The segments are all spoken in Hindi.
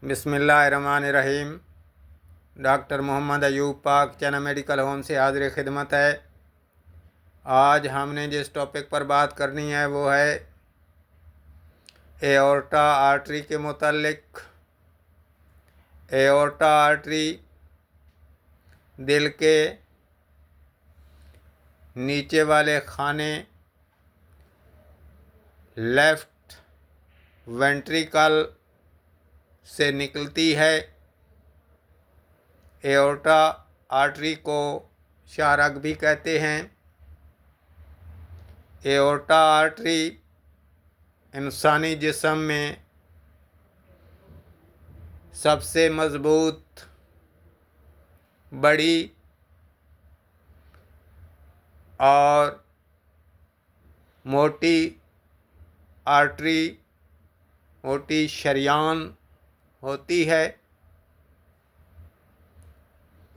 बिस्मिल्लाहिर्रहमानिर्रहीम। डॉक्टर मोहम्मद अयूब पाक चना मेडिकल होम से हाजिर खिदमत है। आज हमने जिस टॉपिक पर बात करनी है वो है एओर्टा आर्टरी के मुतालिक। एओर्टा आर्टरी दिल के नीचे वाले खाने लेफ्ट वेंट्रिकल से निकलती है। एओर्टा आर्टरी को शाहरग भी कहते हैं। एओर्टा आर्टरी इंसानी जिस्म में सबसे मज़बूत, बड़ी और मोटी आर्टरी, मोटी शरियान होती है।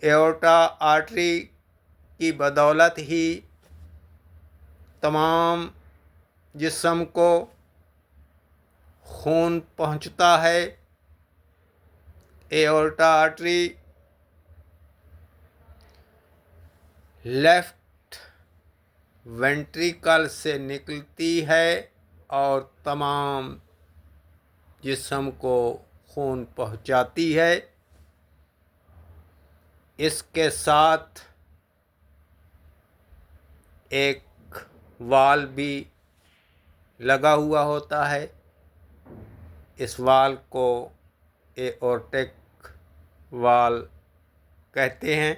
एओर्टा आर्टरी की बदौलत ही तमाम जिस्म को खून पहुंचता है। एओर्टा आर्टरी लेफ्ट वेंट्रिकल से निकलती है और तमाम जिस्म को खून पहुंचाती है। इसके साथ एक वाल्व भी लगा हुआ होता है। इस वाल्व को एओर्टिक वाल्व कहते हैं।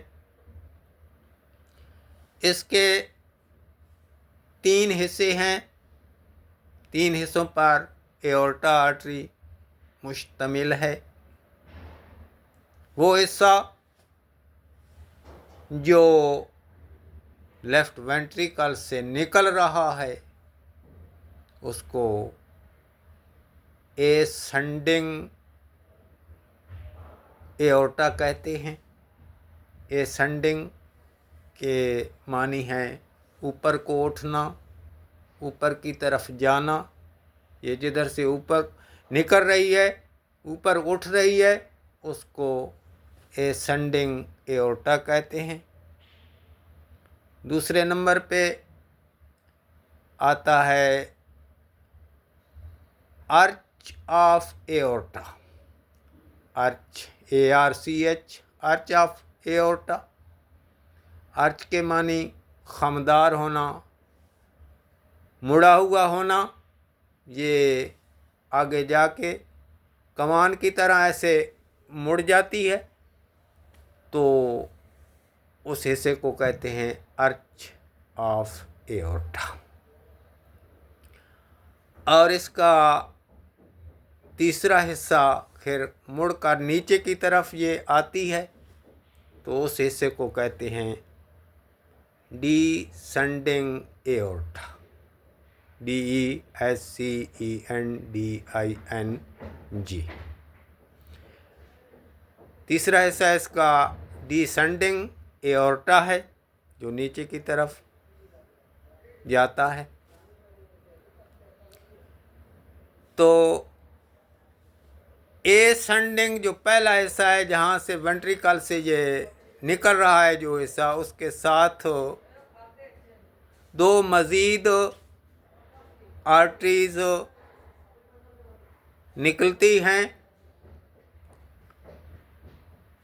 इसके 3 हिस्से हैं। 3 हिस्सों पर एओर्टा आर्टरी मुश्तमिल है। वो हिस्सा जो लेफ्ट वेंट्रिकल से निकल रहा है उसको एसेंडिंग एओर्टा कहते हैं। एसेंडिंग के मानी है ऊपर को उठना, ऊपर की तरफ जाना। ये जिधर से ऊपर निकल रही है, ऊपर उठ रही है, उसको एसेंडिंग एओर्टा कहते हैं। दूसरे नंबर पे आता है arch of aorta. Arch ARCH, arch of aorta. Arch के मानी खमदार होना, मुड़ा हुआ होना। ये आगे जाके कमान की तरह ऐसे मुड़ जाती है, तो उस हिस्से को कहते हैं आर्च ऑफ एओर्टा। और इसका तीसरा हिस्सा फिर मुड़कर नीचे की तरफ ये आती है, तो उस हिस्से को कहते हैं डिसेंडिंग एओर्टा। DESCENDING। तीसरा हिस्सा इसका डिसेंडिंग एओर्टा है, जो नीचे की तरफ जाता है। तो एसेंडिंग जो पहला हिस्सा है, जहाँ से वेंट्रिकल से ये निकल रहा है जो हिस्सा, उसके साथ 2 मज़ीद आर्टरीज निकलती हैं।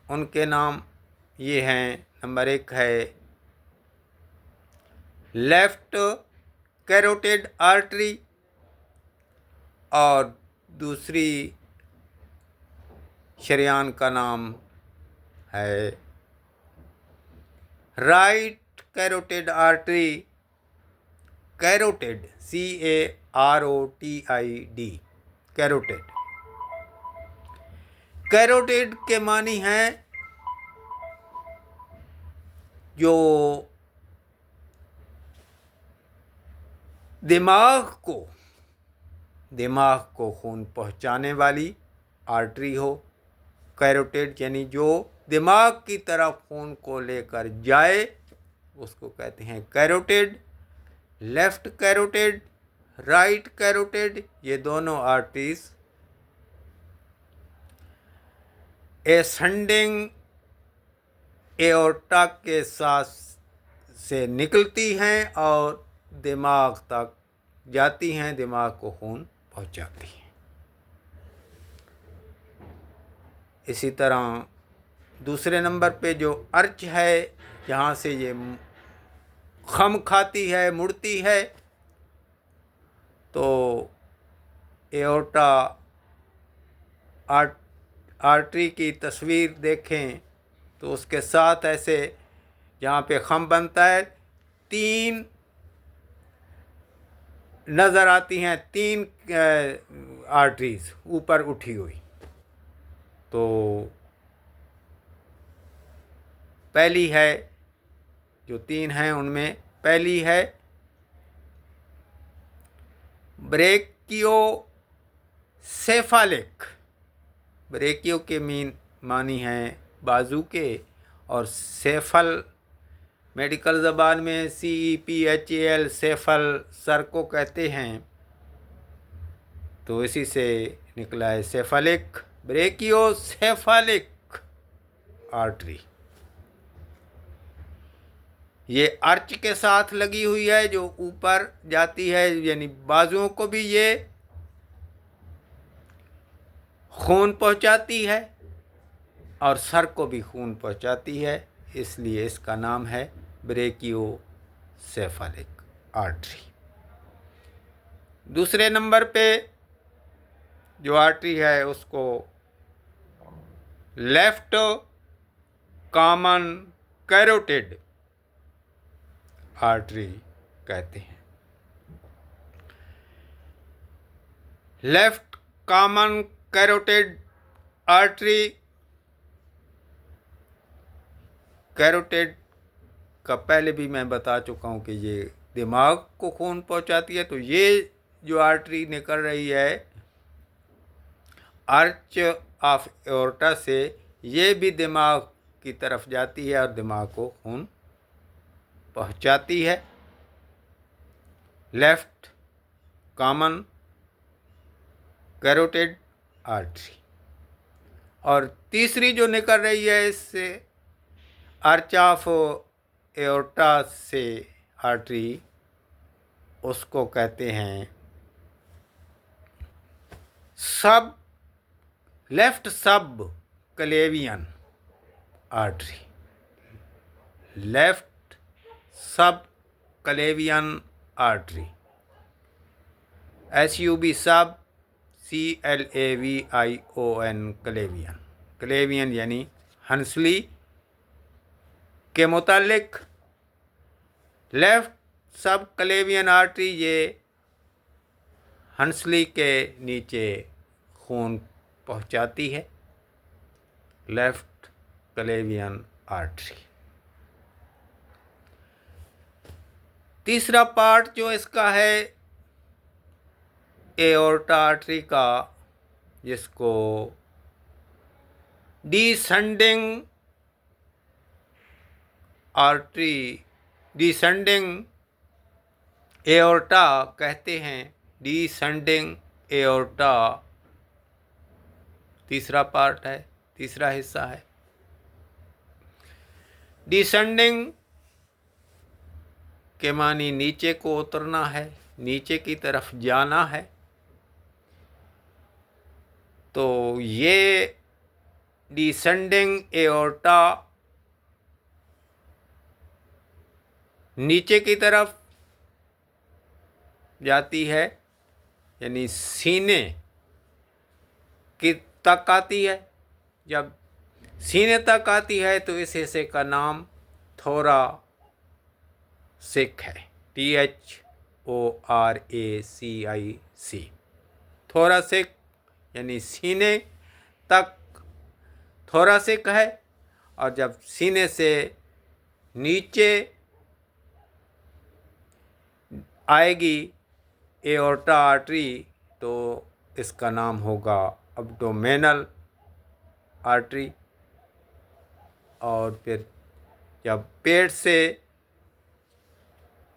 उनके नाम ये हैं। नंबर 1 है लेफ्ट कैरोटिड आर्टरी और दूसरी शरियान का नाम है right carotid artery. Carotid CAROTID, carotid. Carotid के मानी हैं जो दिमाग को खून पहुंचाने वाली आर्टरी हो। कैरोटिड यानी जो दिमाग की तरफ खून को लेकर जाए, उसको कहते हैं carotid. Left carotid, right carotid, ये दोनों आर्टरीज एसेंडिंग एओर्टा के साथ से निकलती हैं और दिमाग तक जाती हैं, दिमाग को खून पहुंचाती हैं। इसी तरह दूसरे नंबर पे जो अर्च है, जहाँ से ये खम खाती है, मुड़ती है, तो एओर्टा आर्टरी की तस्वीर देखें तो उसके साथ ऐसे जहाँ पे खम बनता है 3 नज़र आती हैं, 3 आर्टरीज ऊपर उठी हुई। तो पहली है, जो 3 हैं उनमें पहली है ब्रेकियोसेफालिक। ब्रेकियो के मानी हैं बाजू के, और सेफल मेडिकल ज़बान में CEPHAL सेफल सर को कहते हैं, तो इसी से निकला है सेफालिक, ब्रेकियोसेफालिक आर्टरी। ये अर्च के साथ लगी हुई है, जो ऊपर जाती है, यानी बाजुओं को भी ये खून पहुंचाती है और सर को भी खून पहुंचाती है, इसलिए इसका नाम है ब्रेकियोसेफालिक आर्टरी। दूसरे नंबर पे जो आर्टरी है उसको लेफ्ट कॉमन कैरोटिड आर्टरी कहते हैं। Left common carotid artery, carotid का पहले भी मैं बता चुका हूँ कि ये दिमाग को खून पहुँचाती है। तो ये जो आर्टरी निकल रही है आर्च ऑफ एओर्टा से, ये भी दिमाग की तरफ जाती है और दिमाग को खून पहुँचाती है। Left common carotid artery. और तीसरी जो निकल रही है इससे आर्च ऑफ एओर्टा से आर्टरी, उसको कहते हैं लेफ्ट सब क्लेवियन आर्टरी। लेफ्ट सब क्लेवियन आर्टरी, SUB सब CLAVION क्लेवियन। क्लेवियन यानी हंसली के मुतालिक लेफ्ट सब क्लेवियन आर्टरी, ये हंसली के नीचे खून पहुंचाती है, लेफ्ट क्लेवियन आर्टरी। तीसरा पार्ट जो इसका है एओर्टा आर्टरी का, जिसको डिसेंडिंग आर्टरी, डिसेंडिंग एओर्टा कहते हैं। डिसेंडिंग एओर्टा तीसरा पार्ट है, तीसरा हिस्सा है। डिसेंडिंग के मानी नीचे को उतरना है, नीचे की तरफ जाना है। तो ये डिसेंडिंग एओर्टा नीचे की तरफ जाती है, यानी सीने की तक आती है। जब सीने तक आती है तो इस हिस्से का नाम थोरासिक है, THORACIC। थोरासिक यानी सीने तक थोरासिक है। और जब सीने से नीचे आएगी एओर्टा आर्टरी तो इसका नाम होगा अब्डोमिनल आर्टरी। और फिर जब पेट से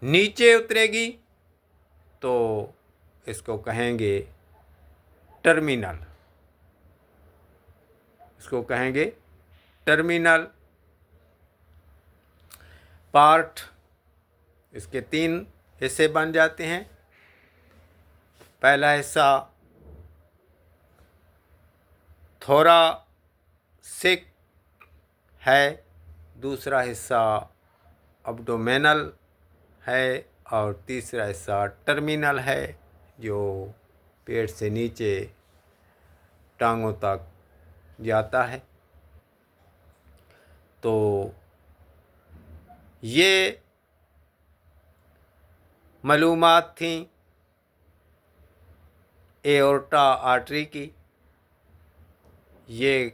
नीचे उतरेगी तो इसको कहेंगे टर्मिनल इसको कहेंगे टर्मिनल पार्ट। इसके 3 हिस्से बन जाते हैं। पहला हिस्सा थोरासिक है, दूसरा हिस्सा अब्डोमेनल है और तीसरा हिस्सा टर्मिनल है, जो पेट से नीचे टांगों तक जाता है। तो ये मालूमात थी एओर्टा आर्टरी की। ये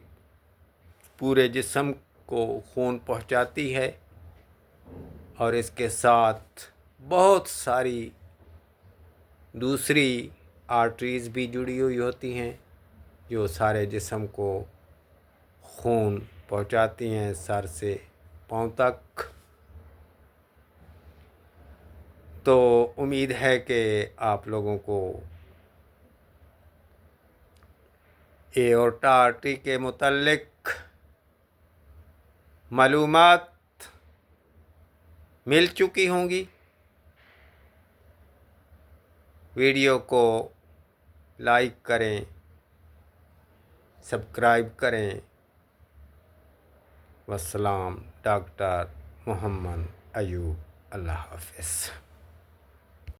पूरे जिस्म को खून पहुंचाती है और इसके साथ बहुत सारी दूसरी आर्टरीज़ भी जुड़ी हुई होती हैं, जो सारे जिस्म को खून पहुंचाती हैं सर से पांव तक। तो उम्मीद है कि आप लोगों को एओर्टा आर्टरी के मुताल्लिक मालूमात मिल चुकी होंगी। वीडियो को लाइक करें, सब्सक्राइब करें। वस्सलाम। डॉक्टर मोहम्मद अयूब। अल्लाह हाफ़िज़।